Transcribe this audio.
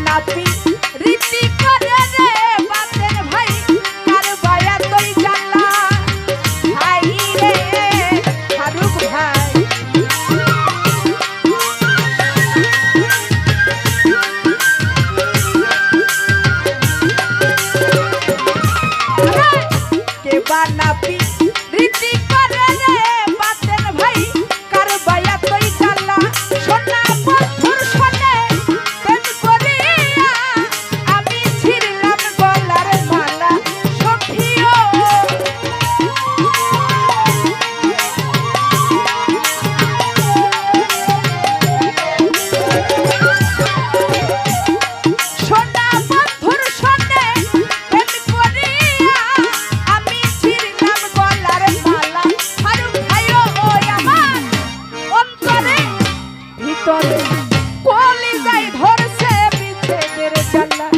নাপি রীতি করে রে বাতের ভাই কার বায়া তুই জানলা ভাই রে ফারুক ভাই কে বা নাপি রীতি করে রে বাতের ভাই কার বায়া তুই জানলা সোনা বন্ধুর সনে প্রেম করিয়া আমি ছিড়লাম গলার মালা সখিও সোনা বন্ধুর সনে প্রেম করিয়া আমি ছিড়লাম গলার মালা ফারুক ভাইও ওই আমার অন্তরে ভিতরে কলিজায় ধরছে বিচ্ছেদের জ্বালা